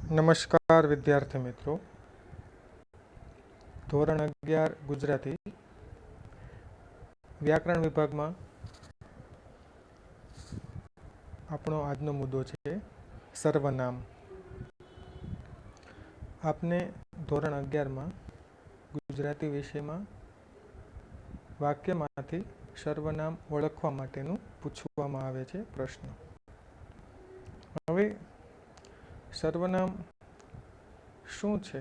નમસ્કાર વિદ્યાર્થી મિત્રો. ધોરણ 11 ગુજરાતી વ્યાકરણ વિભાગમાં આપણો આજનો મુદ્દો છે સર્વનામ. આપને ધોરણ 11માં ગુજરાતી વિષયમાં વાક્યમાંથી સર્વનામ ઓળખવા માટેનું પૂછવામાં આવે છે પ્રશ્ન. હવે સર્વનામ શું છે?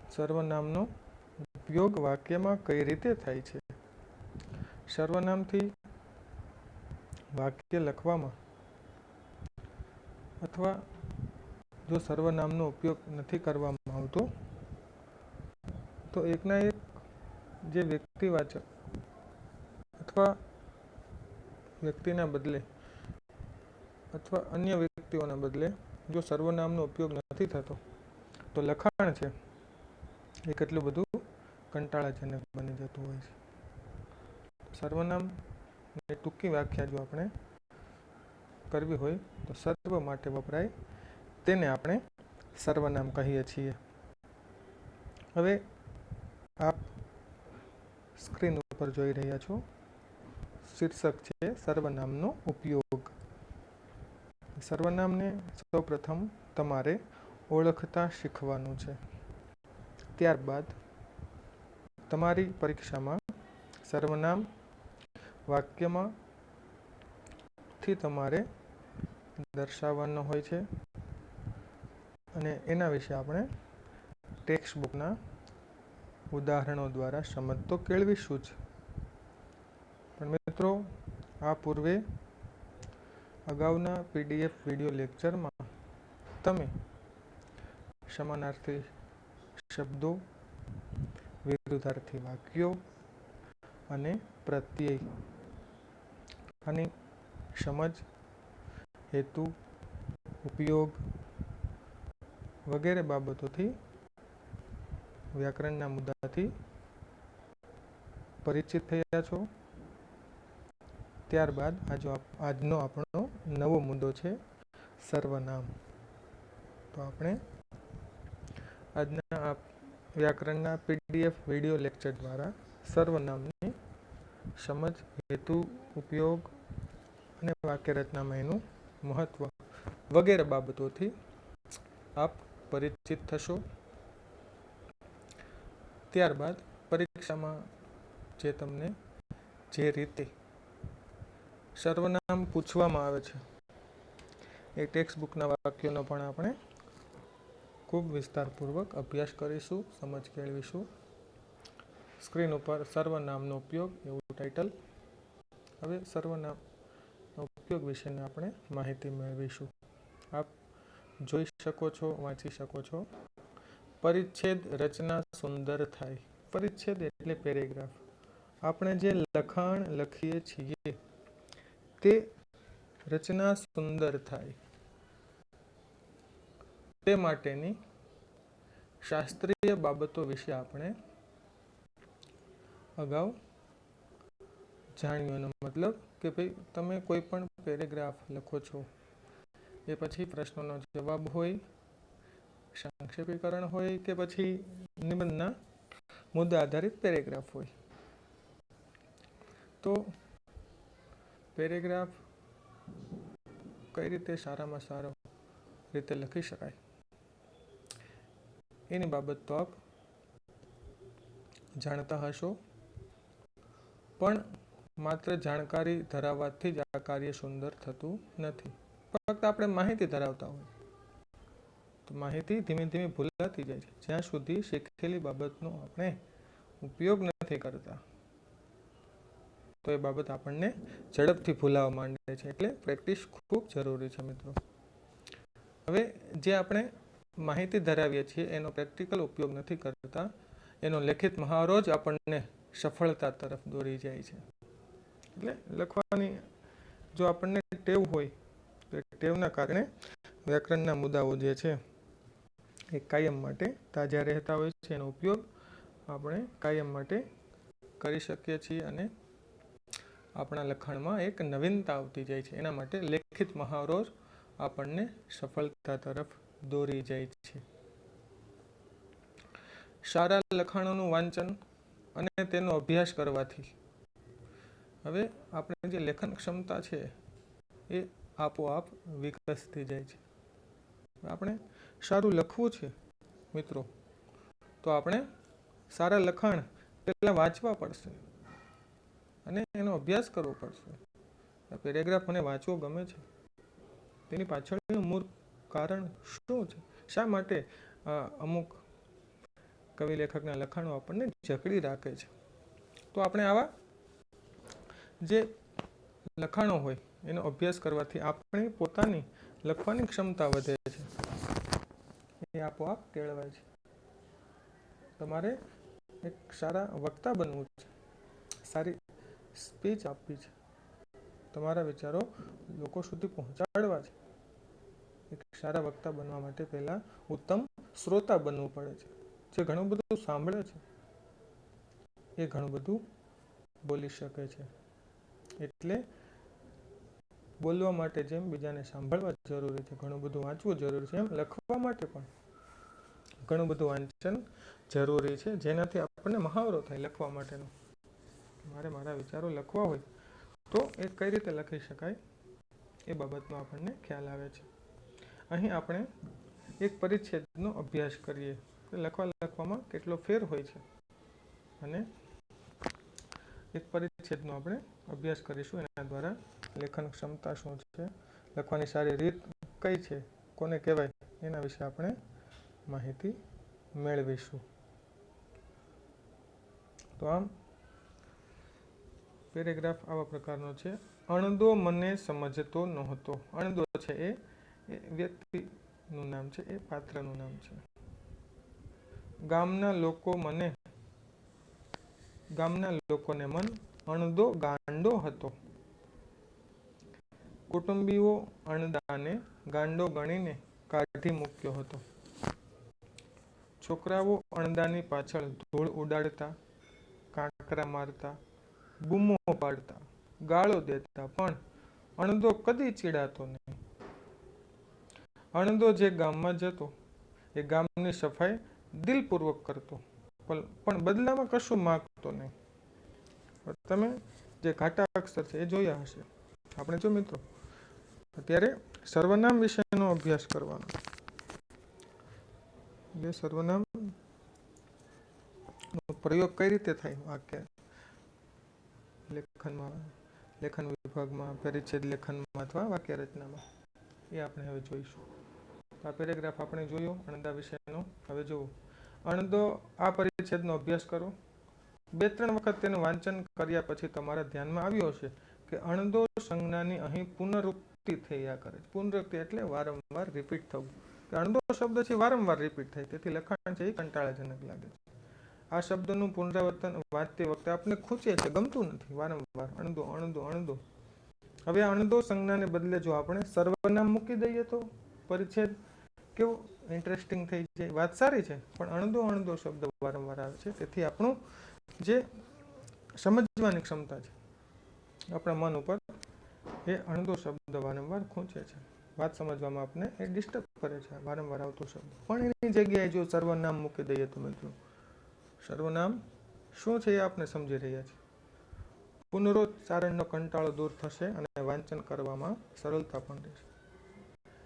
સર્વનામનો ઉપયોગ વાક્યમાં કઈ રીતે થાય છે? સર્વનામથી વાક્ય લખવામાં અથવા જો સર્વનામનો ઉપયોગ નથી કરવામાં આવતો તો એકના એક જે વ્યક્તિવાચક અથવા વ્યક્તિના બદલે અથવા અન્ય વ્યક્તિઓના બદલે જો સર્વનામનો ઉપયોગ નથી થતો તો લખાણ છે એ કેટલું બધું કંટાળાજનક બની જતું હોય છે. સર્વનામની ટૂંકી વ્યાખ્યા જો આપણે કરવી હોય તો સર્વ માટે વપરાય તેને આપણે સર્વનામ કહીએ છીએ. હવે આપ સ્ક્રીન ઉપર જોઈ રહ્યા છો, શીર્ષક છે સર્વનામનો ઉપયોગ. સર્વનામને સૌપ્રથમ તમારે ઓળખતા શીખવાનું છે. ત્યારબાદ તમારી પરીક્ષામાં સર્વનામ વાક્યમાં થી તમારે દર્શાવવાનો હોય છે અને એના વિશે આપણે ટેક્સ્ટ બુકના ઉદાહરણો દ્વારા સમજ તો કેળવીશું જ. પણ મિત્રો, આ પૂર્વે અગાઉના PDF વિડીયો લેક્ચરમાં તમે સમાનાર્થી શબ્દો, વિરુદ્ધાર્થી વાક્યો અને પ્રત્યય આની સમજ, હેતુ, ઉપયોગ વગેરે બાબતોથી વ્યાકરણના મુદ્દાથી પરિચિત થયા છો. ત્યારબાદ આજનો આપણો નવો મુદ્દો છે સર્વનામ. તો આપણે આજના આ વ્યાકરણના PDF વિડીયો લેક્ચર દ્વારા સર્વનામની સમજ, હેતુ, ઉપયોગ અને વાક્ય રચનામાં એનું મહત્વ વગેરે બાબતોથી આપ પરિચિત થશો. ત્યારબાદ પરીક્ષામાં જે તમને જે રીતે સર્વનામ પૂછવામાં આવે છે એ ટેક્સ્ટ બુકના વાક્યોનો પણ આપણે ખૂબ વિસ્તારપૂર્વક અભ્યાસ કરીશું, સમજ કેળવીશું. સ્ક્રીન ઉપર સર્વનામનો ઉપયોગ એવું ટાઇટલ. હવે સર્વનામનો ઉપયોગ વિશેની આપણે માહિતી મેળવીશું. આપ જોઈ શકો છો, વાંચી શકો છો. પરિચ્છેદ રચના સુંદર થાય. પરિચ્છેદ એટલે પેરેગ્રાફ. આપણે જે લખાણ લખીએ છીએ તે રચના સુંદર થાય તે માટેની શાસ્ત્રીય બાબતો વિશે આપણે અગાઉ જાણ્યું. એનો મતલબ કે ભાઈ તમે કોઈ પણ પેરેગ્રાફ લખો છો એ પછી પ્રશ્નોનો જવાબ હોય, સંક્ષેપીકરણ હોય કે પછી નિબંધના મુદ્દા આધારિત પેરેગ્રાફ હોય. તો પેરેગ્રાફ કઈ રીતે સારામાં સારો રીતે લખી શકાય એની બાબત તો આપ જાણતા હશો. પણ માત્ર જાણકારી ધરાવવાથી જ આ કાર્ય સુંદર થતું નથી. ફક્ત આપણે માહિતી ધરાવતા હોય તો માહિતી ધીમે ધીમે ભૂલાતી જાય છે. જ્યાં સુધી શીખેલી બાબતનો આપણે ઉપયોગ નથી કરતા તો એ બાબત આપણને ઝડપથી ભૂલાવા માંડે છે. એટલે પ્રેક્ટિસ ખૂબ જરૂરી છે મિત્રો. હવે જે આપણે માહિતી ધરાવીએ છીએ એનો પ્રેક્ટિકલ ઉપયોગ નથી કરતા, એનો લેખિત મહાવરો જ આપણને સફળતા તરફ દોરી જાય છે. એટલે લખવાની જો આપણને ટેવ હોય તો ટેવના કારણે વ્યાકરણના મુદ્દાઓ જે છે એ કાયમ માટે તાજા રહેતા હોય છે. એનો ઉપયોગ આપણે કાયમ માટે કરી શકીએ છીએ અને આપણા લખાણમાં એક નવીનતા આવતી જાય છે. એના માટે લેખિત મહાવરો આપણને સફળતા તરફ દોરી જાય છે. સારા લખાણોનું વાંચન અને તેનો અભ્યાસ કરવાથી હવે આપણે જે લેખન ક્ષમતા છે એ આપોઆપ વિકસતી જાય છે. આપણે સારું લખવું છે મિત્રો, તો આપણે સારા લખાણ પહેલાં વાંચવા પડશે અને એનો અભ્યાસ કરવો પડશે. આ પેરેગ્રાફ મને વાંચવો ગમે છે, તેની પાછળનું મૂળ કારણ શું છે? શા માટે અમુક કવિ લેખકના લખાણો આપણને જકડી રાખે છે? તો આપણે આવા જે લખાણો હોય એનો અભ્યાસ કરવાથી આપણી પોતાની લખવાની ક્ષમતા વધે છે, એ આપોઆપ કેળવાય છે. તમારે એક સારા વક્તા બનવું છે, સારી સ્પીચ આપવી છે, તમારા વિચારો લોકો સુધી પહોંચાડવા છે. એક સારા વક્તા બનવા માટે પહેલા ઉત્તમ શ્રોતા બનવું પડે છે. જે ઘણું બધું સાંભળે છે એ ઘણું બધું બોલી શકે છે. એટલે બોલવા માટે જેમ બીજાને સાંભળવા જરૂરી છે, ઘણું બધું વાંચવું જરૂરી છે, એમ લખવા માટે પણ ઘણું બધું વાંચન જરૂરી છે, જેનાથી આપણને મહાવરો થાય લખવા માટેનો. મારે મારા વિચારો લખવા હોય તો એ કઈ રીતે લખી શકાય એ બાબતનો આપણને ખ્યાલ આવે છે. અહીં આપણે એક પરિચ્છેદનો અભ્યાસ કરીએ કે લખવામાં કેટલો ફેર હોય છે, અને એક પરિચ્છેદનો આપણે અભ્યાસ કરીશું. એના દ્વારા લેખન ક્ષમતા શું છે, લખવાની સારી રીત કઈ છે, કોને કહેવાય, એના વિશે આપણે માહિતી મેળવીશું. તો આમ પેરેગ્રાફ આવા પ્રકારનો છે. અણદો મને સમજતો નહોતો. અણદો છે એ વ્યક્તિનું નામ છે, એ પાત્રનું નામ છે. ગામના લોકોને મન અણદો ગાંડો હતો. કુટુંબીઓ અણદાને ગાંડો ગણીને કાઢી મૂક્યો હતો. છોકરાઓ અણદાની પાછળ ધૂળ ઉડાડતા, કાંકરા મારતા, બૂમો પાડતા, ગાળો દેતા, પણ અણદો કદી ચીડાતો નહીં. અણદો જે ગામમાં જતો એ ગામની સફાઈ દિલપૂર્વક કરતો, પણ બદલામાં કશું માંગતો નહીં. તમે જે ઘાટા અક્ષર છે એ જોયા હશે. આપણે જો મિત્રો અત્યારે સર્વનામ વિશેનો અભ્યાસ કરવાનો. જે સર્વનામ પ્રયોગ કઈ રીતે થાય વાક્ય લેખનમાં, લેખન વિભાગમાં, પરિચ્છેદ લેખનમાં અથવા વાક્ય રચનામાં, એ આપણે હવે જોઈશું. આ પેરેગ્રાફ આપણે જોયો અણદા વિશેનો. હવે જુઓ, અણદો આ પરિચ્છેદનો અભ્યાસ કરો. 2-3 વખત તેનું વાંચન કર્યા પછી તમારા ધ્યાનમાં આવ્યો હશે કે અણદો સંજ્ઞાની અહીં પુનરુક્તિ થયા કરે. પુનરુક્તિ એટલે વારંવાર રિપીટ થવું. કે અણદો શબ્દ છે વારંવાર રિપીટ થાય, તેથી લખાણ છે એ કંટાળાજનક લાગે છે. આ શબ્દનું પુનરાવર્તન વાંચતી વખતે આપણે ખૂંચીએ છીએ, ગમતું નથી. વારંવાર અણદો અણદો અણદો. હવે અણદો સંજ્ઞાને બદલે જો આપણે સર્વનામ મૂકી દઈએ તો પરિચ્છેદ કેવું ઇન્ટરેસ્ટિંગ થઈ જાય. વાત સારી છે, પણ અણદો અણદો શબ્દ વારંવાર આવે છે, તેથી આપણું જે સમજવાની ક્ષમતા છે આપણા મન ઉપર, એ અણદો શબ્દ વારંવાર ખૂંચે છે. વાત સમજવામાં આપણે એ ડિસ્ટર્બ કરે છે વારંવાર આવતો શબ્દ. પણ એની જગ્યાએ જો સર્વનામ મૂકી દઈએ તો મિત્રો, સર્વનામ શું છે એ આપણે સમજી રહ્યા છીએ. પુનરોચ્ચારણનો કંટાળો દૂર થશે અને વાંચન કરવામાં સરળતા પણ રહેશે.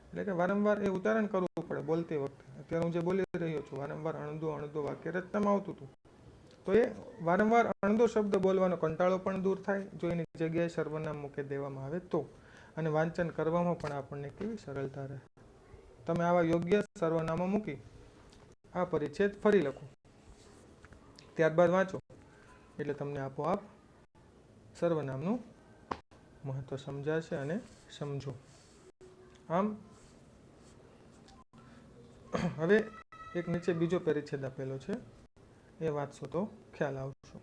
એટલે કે વારંવાર એ ઉચ્ચારણ કરવું પડે બોલતી વખતે. અત્યારે હું જે બોલી રહ્યો છું, વારંવાર અણદો અણદો વાક્ય રચનામાં આવતું હતું, તો એ વારંવાર અણદો શબ્દ બોલવાનો કંટાળો પણ દૂર થાય જો એની જગ્યાએ સર્વનામ મૂકી દેવામાં આવે તો, અને વાંચન કરવામાં પણ આપણને કેવી સરળતા રહે. તમે આવા યોગ્ય સર્વનામો મૂકી આ પરિચ્છેદ ફરી લખો, ત્યારબાદ વાંચો, એટલે તમને આપોઆપ સર્વનામનું મહત્વ સમજાશે અને સમજો. આમ હવે એક નીચે બીજો પરિચ્છેદ આપેલો છે, એ વાંચશો તો ખ્યાલ આવશે.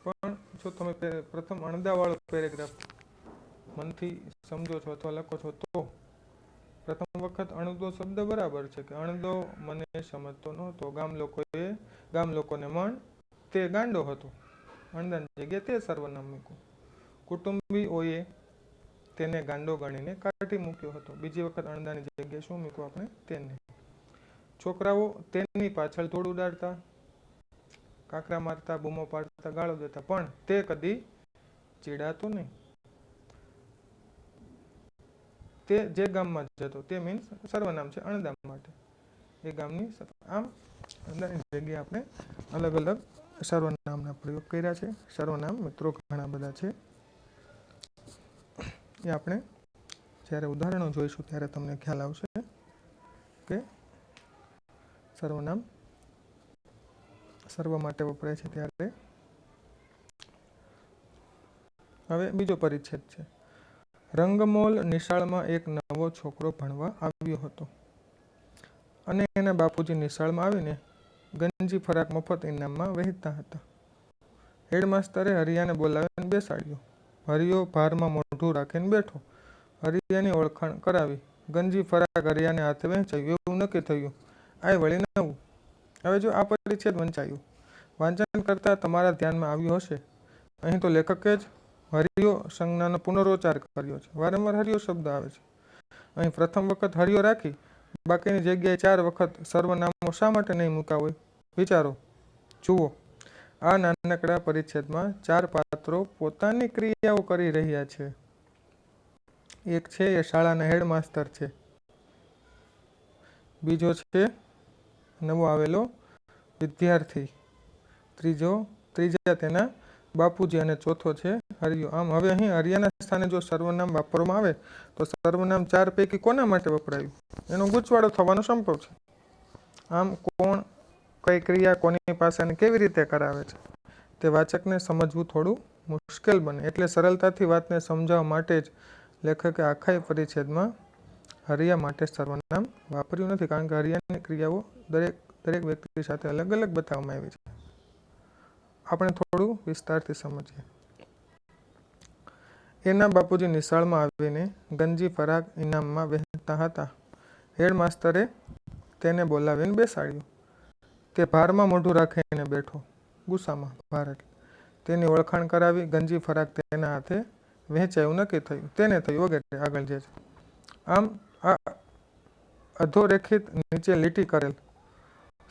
પણ જો તમે પ્રથમ અણદાવાળો પેરેગ્રાફ મનથી સમજો છો અથવા લખો છો તો પ્રથમ વખત અણદો શબ્દ બરાબર છે કે અણદો મને સમજતો નહોતો. ગામ લોકોને મન તે ગાંડો હતો. અણદાની જગ્યાએ તે સર્વનામ મૂક્યું. કુટુંબીઓએ તેને ગાંડો ગણીને કાઢી મૂક્યો હતો. બીજી વખત અણદાની જગ્યાએ શું મૂક્યું આપણે? તેને. છોકરાઓ તેની પાછળ ધૂળ ઉડાડતા, કાંકરા મારતા, બૂમો પાડતા, ગાળો દેતા, પણ તે કદી ચીડાતો નહીં. તે જે ગામમાં જતો, તે મીન્સ સર્વનામ છે અણદામ માટે, એ ગામની. આમ અણદાની જગ્યાએ આપણે અલગ અલગ સર્વનામના પ્રયોગ કર્યા છે. સર્વનામ મિત્રો ઘણા બધા છે, એ આપણે જ્યારે ઉદાહરણો જોઈશું ત્યારે તમને ખ્યાલ આવશે કે સર્વનામ સર્વ માટે વપરાય છે ત્યારે. હવે બીજો પરિચ્છેદ છે. રંગમોલ નિશાળમાં એક નવો છોકરો ભણવા આવ્યો હતો અને એના બાપુજી નિશાળમાં આવીને ગંજી ફરાક મફત ઇનામમાં વહેંચતા હતા. હેડમાસ્તરે હરિયાને બોલાવીને બેસાડ્યો. હરિયો ભારમાં મોઢું રાખીને બેઠો. હરિયાની ઓળખાણ કરાવી. ગંજી ફરાક હરિયાને હાથે વહેંચાયું. એવું નક્કી થયું, આ વળી નવું. હવે જો આ પરિચ્છેદ વંચાયું, વાંચન કરતા તમારા ધ્યાનમાં આવ્યું હશે, અહીં તો લેખકે જ હરિયો સંજ્ઞાનો પુનરોચ્ચાર કર્યો છે. વારંવાર હરિયો શબ્દ આવે છે. અહીં પ્રથમ વખત હરિયો રાખી બાકીની જગ્યાએ 4 વખત સર્વનામો શા માટે નહીં મૂક્યા હોય? વિચારો. જુઓ, આ નાનકડા પરિચ્છેદમાં 4 પાત્રો પોતાની ક્રિયાઓ કરી રહ્યા છે. એક છે એ શાળાના હેડમાસ્તર છે. બીજો છે નવો આવેલો વિદ્યાર્થી. ત્રીજા તેના બાપુજી અને ચોથો છે હરિયો. આમ હવે અહીં હરિયાના સ્થાને જો સર્વનામ વાપરવામાં આવે તો સર્વનામ 4 પૈકી કોના માટે વપરાયું એનો ગૂંચવાડો થવાનો સંભવ છે. આમ કોણ, કઈ ક્રિયા કોની પાસે અને કેવી રીતે કરાવે છે તે વાચકને સમજવું થોડું મુશ્કેલ બને. એટલે સરળતાથી વાતને સમજાવવા માટે જ લેખકે આખા પરિચ્છેદમાં હરિયા માટે સર્વનામ વાપર્યું નથી, કારણ કે હરિયાની ક્રિયાઓ દરેક વ્યક્તિ સાથે અલગ અલગ બતાવવામાં આવી છે. આપણે થોડું વિસ્તારથી સમજીએ. એના બાપુજી નિશાળમાં આવીને ગંજી ફરાક ઇનામમાં વહેંચતા હતા. હેડમાસ્તરે તેને બોલાવીને બેસાડ્યો. તે ભારમાં મોઢું રાખીને બેઠો. ગુસ્સામાં ભાર. તેની ઓળખાણ કરાવી. ગંજી ફરાક તેના હાથે વહેંચાયું. નક્કી થયું, તેને થયું, વગેરે. આગળ જે છે આમ આ અધોરેખિત નીચે લીટી કરેલ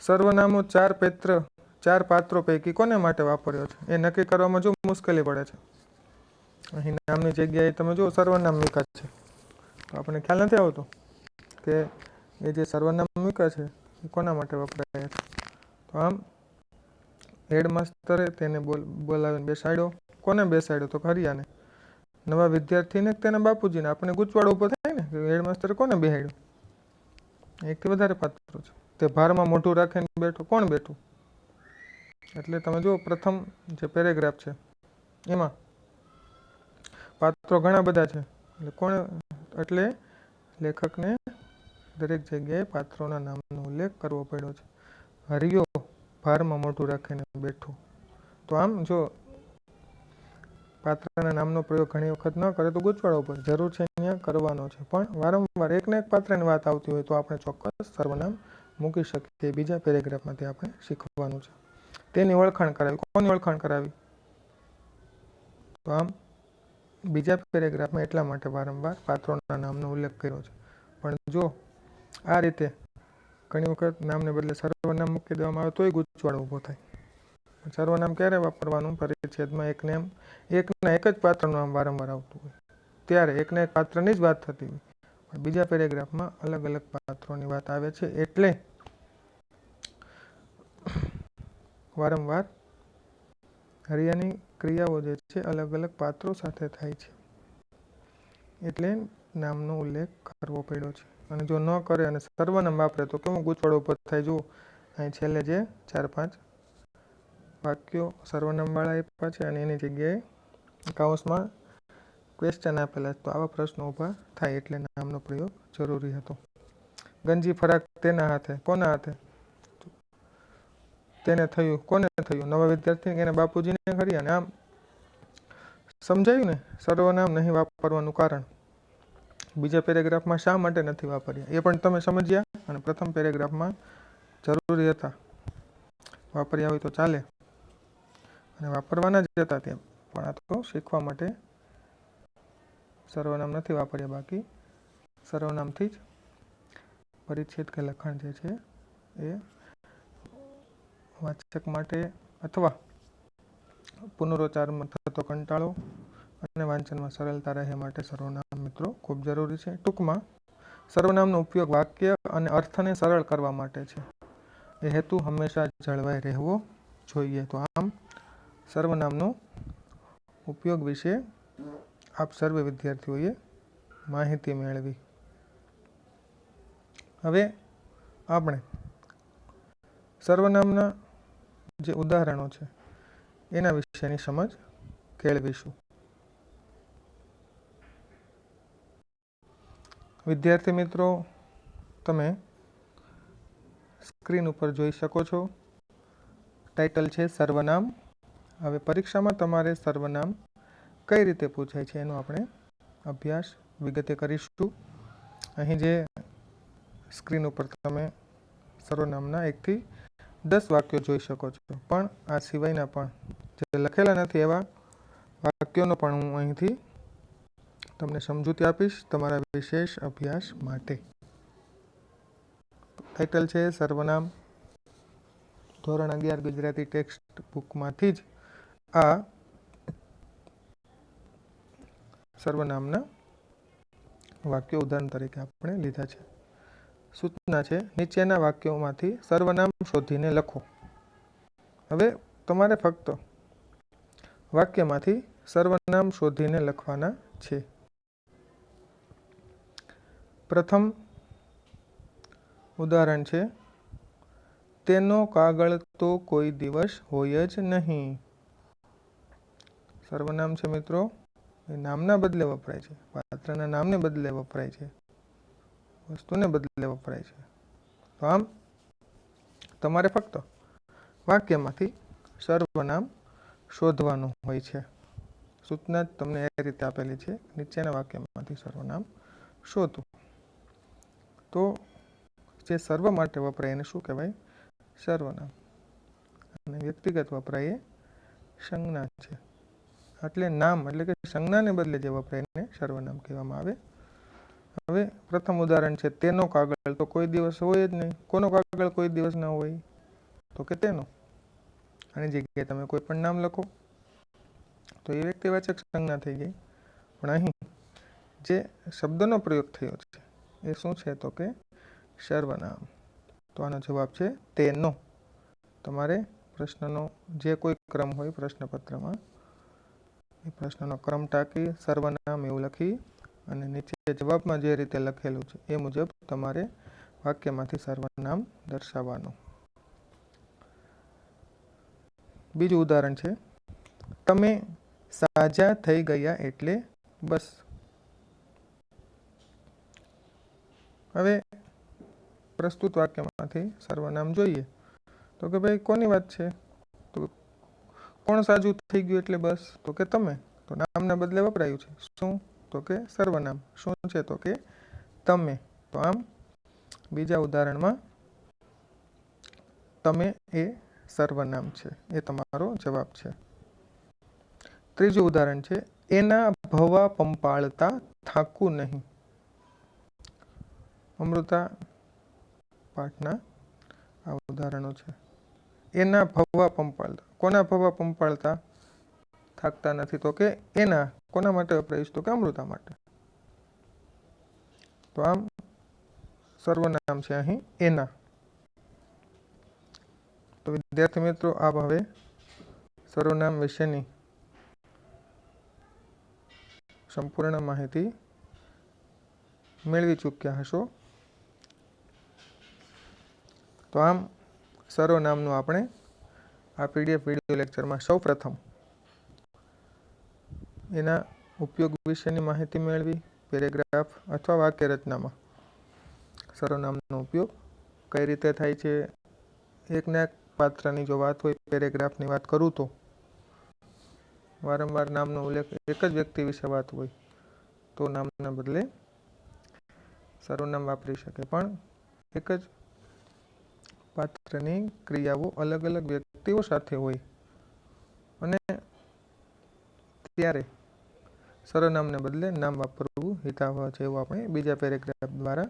સર્વનામો 4 પાત્રો પૈકી કોને માટે વાપર્યો છે એ નક્કી કરવામાં જો મુશ્કેલી પડે છે. અહીં નામની જગ્યાએ તમે જો સર્વનામ મૂક્યા છે તો આપણે ખ્યાલ નથી આવતો કે એ જે સર્વનામ મૂક્યા છે એ કોના માટે વપરાય છે. તો આમ હેડમાસ્તરે તેને બોલાવીને બેસાડ્યો. કોને બેસાડ્યો? તો હરિયાને. નવા વિદ્યાર્થીને તેના બાપુજીને. આપણે ગૂંચવાડો ઊભો થાય ને કે હેડમાસ્તરે કોને બેસાડ્યો? એકથી વધારે પાત્રો છે. તે ભારમાં મોઢું રાખીને બેઠો. કોણ બેઠું? એટલે તમે જુઓ, પ્રથમ જે પેરેગ્રાફ છે એમાં પાત્રો ઘણા બધા છે. એટલે લેખકને દરેક જગ્યાએ પાત્રોના નામનો ઉલ્લેખ કરવો પડ્યો છે. હરિયો ભારમાં મોઢું રાખીને બેઠો. તો આમ જો પાત્રના નામનો પ્રયોગ ઘણી વખત ન કરે તો ગૂંચવાડો પર જરૂર છે અહીંયા કરવાનો છે. પણ વારંવાર એકને એક પાત્રની વાત આવતી હોય તો આપણે ચોક્કસ સર્વનામ મૂકી શકીએ. બીજા પેરેગ્રાફમાંથી આપણે શીખવાનું છે. તેની ઓળખાણ કરાવી. કોની ઓળખાણ કરાવી? તો આમ બીજા પેરેગ્રાફમાં એટલા માટે વારંવાર પાત્રોના નામનો ઉલ્લેખ કર્યો છે. પણ જો આ રીતે ઘણી વખત નામને બદલે સર્વનામ મૂકી દેવામાં આવે તોય ગૂંચવાડો ઊભો થાય. સર્વનામ ક્યારે વાપરવાનું? પરિચ્છેદમાં એકના એક જ પાત્રનું નામ વારંવાર આવતું હોય ત્યારે એકના એક પાત્રની જ વાત થતી હોય. પણ બીજા પેરેગ્રાફમાં અલગ અલગ પાત્રોની વાત આવે છે એટલે વારંવાર હરિયાની ક્રિયાઓ જે છે અલગ અલગ પાત્રો સાથે થાય છે એટલે નામનો ઉલ્લેખ કરવો પડ્યો છે. અને જો ન કરે અને સર્વનામ વાપરે તો કેવું ગૂંચવાડો ઉપર થાય? જુઓ, અહીં છેલ્લે જે 4-5 વાક્યો સર્વનામવાળા આપ્યા છે અને એની જગ્યાએ કૌંસમાં ક્વેશ્ચન આપેલા છે. તો આવા પ્રશ્નો ઊભા થાય એટલે નામનો પ્રયોગ જરૂરી હતો. ગંજી ફરાક તેના હાથે. કોના હાથે? તેને થયું. કોને થયું? નવા વિદ્યાર્થી એના બાપુજીને હરિયાને. આમ સમજાયું ને સર્વનામ નહીં વાપરવાનું કારણ. બીજા પેરેગ્રાફમાં શા માટે નથી વાપર્યા એ પણ તમે સમજ્યા. અને પ્રથમ પેરેગ્રાફમાં જરૂરી હતા, વાપર્યા હોય તો ચાલે. અને વાપરવાના જ હતા ત્યાં, પણ આ તો શીખવા માટે સર્વનામ નથી વાપર્યા. બાકી સર્વનામથી જ પરિચ્છેદ કે લખાણ જે છે એ વાચક માટે અથવા પુનરોચ્ચારમાં થતો કંટાળો અને વાંચનમાં સરળતા રહે માટે સર્વનામ મિત્રો ખૂબ જરૂરી છે. ટૂંકમાં સર્વનામનો ઉપયોગ વાક્ય અને અર્થને સરળ કરવા માટે છે. એ હેતુ હંમેશા જળવાઈ રહેવો જોઈએ. તો આમ સર્વનામનો ઉપયોગ વિશે આપ સર્વે વિદ્યાર્થીઓએ માહિતી મેળવી. હવે આપણે સર્વનામના જે ઉદાહરણો છે એના વિશેની સમજ કેળવીશું. વિદ્યાર્થી મિત્રો, તમે સ્ક્રીન ઉપર જોઈ શકો છો, ટાઇટલ છે સર્વનામ. હવે પરીક્ષામાં તમારે સર્વનામ કઈ રીતે પૂછાય છે એનો આપણે અભ્યાસ વિગતે કરીશું. અહીં જે સ્ક્રીન ઉપર તમે સર્વનામના 1 થી 10 વાક્યો જોઈ શકો છો, પણ આ સિવાયના પણ જે લખેલા નથી એવા વાક્યોનો પણ હું અહીંથી તમને સમજૂતી આપીશ તમારા વિશેષ અભ્યાસ માટે. ટાઇટલ છે સર્વનામ. ધોરણ 11 ગુજરાતી ટેક્સ્ટ બુકમાંથી જ આ સર્વનામના વાક્યો ઉદાહરણ તરીકે આપણે લીધા છે. સૂચના છે નીચેના વાક્યોમાંથી સર્વનામ શોધીને લખો. હવે તમારે ફક્ત વાક્યમાંથી સર્વનામ શોધીને લખવાના છે. પ્રથમ ઉદાહરણ છે તેનો કાગળ તો કોઈ દિવસ હોય જ નહીં. સર્વનામ છે મિત્રો, એ નામના બદલે વપરાય છે, પાત્રના નામને બદલે વપરાય છે, વસ્તુને બદલે વપરાય છે. તો આમ તમારે ફક્ત વાક્યમાંથી સર્વનામ શોધવાનું હોય છે. સૂચના જ તમને એ રીતે આપેલી છે, નીચેના વાક્યમાંથી સર્વનામ શોધો. તો જે સર્વ માટે વપરાય એને શું કહેવાય? સર્વનામ. અને વ્યક્તિગત વપરાય એ સંજ્ઞા છે. એટલે નામ એટલે કે સંજ્ઞાને બદલે જે વપરાય એને સર્વનામ કહેવામાં આવે. હવે પ્રથમ ઉદાહરણ છે તેનો કાગળ તો કોઈ દિવસ હોય જ નહીં. કોનો કાગળ કોઈ દિવસ ના હોય? તો કે તેનો. આની જગ્યાએ તમે કોઈ પણ નામ લખો તો એ વ્યક્તિવાચક સંજ્ઞા થઈ ગઈ. પણ અહીં જે શબ્દનો પ્રયોગ થયો છે એ શું છે? તો કે સર્વનામ. તો આનો જવાબ છે તેનો. તમારે પ્રશ્નનો જે કોઈ ક્રમ હોય પ્રશ્નપત્રમાં, એ પ્રશ્નનો ક્રમ ટાંકી સર્વનામ એવું લખી અને નીચે જવાબમાં જે રીતે લખેલું છે એ મુજબ તમારે વાક્યમાંથી સર્વનામ દર્શાવવાનું. બીજું ઉદાહરણ છે તમે સાજા થઈ ગયા એટલે બસ. હવે પ્રસ્તુત વાક્યમાંથી સર્વનામ જોઈએ તો કે ભાઈ કોની વાત છે? તો કોણ સાજું થઈ ગયું એટલે બસ? તો કે તમે. તો નામના બદલે વપરાયું છે શું? તો કે સર્વનામ. શું છે? તો કે તમે. તો આમ બીજા ઉદાહરણમાં તમે એ સર્વનામ છે, એ તમારો જવાબ છે. ત્રીજું ઉદાહરણ છે એના ભવા પંપાળતા થાકું નહીં. અમૃતા પાઠના આ ઉદાહરણો છે. એના ભવા પંપાળતા. કોના ભવા પંપાળતા થાકતા નથી? તો કે એના. કોના માટે વપરાઈશ? તો કે અમૃતા માટે. તો આમ સર્વનામ છે અહીં એના. તો વિદ્યાર્થી મિત્રો, આપ હવે સર્વનામ વિશેની સંપૂર્ણ માહિતી મેળવી ચૂક્યા હશો. તો આમ સર્વનામનું આપણે આ PDF વિડીયો લેક્ચરમાં સૌ પ્રથમ એના ઉપયોગ વિશેની માહિતી મેળવી. પેરેગ્રાફ અથવા વાક્ય રચનામાં સર્વનામનો ઉપયોગ કઈ રીતે થાય છે. એકના એક પાત્રની જો વાત હોય, પેરેગ્રાફની વાત કરું તો વારંવાર નામનો ઉલ્લેખ, એક જ વ્યક્તિ વિશે વાત હોય તો નામના બદલે સર્વનામ વાપરી શકે. પણ એક જ પાત્રની ક્રિયાઓ અલગ અલગ વ્યક્તિઓ સાથે હોય અને ત્યારે સર્વનામને બદલે નામ વાપરવું હિતાવહ છે એવું આપણે બીજા પેરેગ્રાફ દ્વારા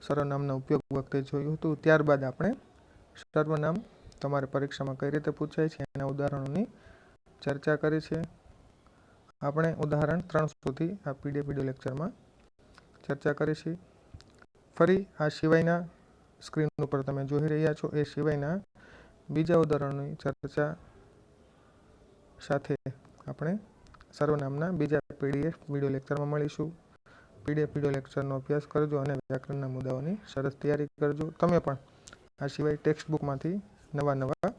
સર્વનામનો ઉપયોગ વખતે જોયું હતું. ત્યારબાદ આપણે સર્વનામ તમારે પરીક્ષામાં કઈ રીતે પૂછાય છે એના ઉદાહરણોની ચર્ચા કરી છે. આપણે ઉદાહરણ 3 સુધી આ પીડીએફ વિડીયો લેક્ચરમાં ચર્ચા કરીશું. ફરી આ સિવાયના સ્ક્રીન ઉપર તમે જોઈ રહ્યા છો એ સિવાયના બીજા ઉદાહરણોની ચર્ચા સાથે આપણે સર્વનામના બીજા પીડીએફ વિડીયો લેક્ચરમાં મળીશું. પીડીએફ વિડીયો લેક્ચરનો અભ્યાસ કરજો અને વ્યાકરણના મુદ્દાઓની સરસ તૈયારી કરજો. તમે પણ આ સિવાય ટેક્સ્ટ બુકમાંથી નવા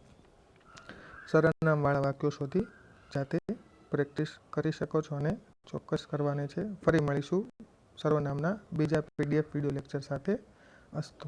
સર્વનામવાળા વાક્યો શોધી જાતે પ્રેક્ટિસ કરી શકો છો અને ચોક્કસ કરવાની છે. ફરી મળીશું સર્વનામના બીજા પીડીએફ વિડીયો લેક્ચર સાથે. અસ્તુ.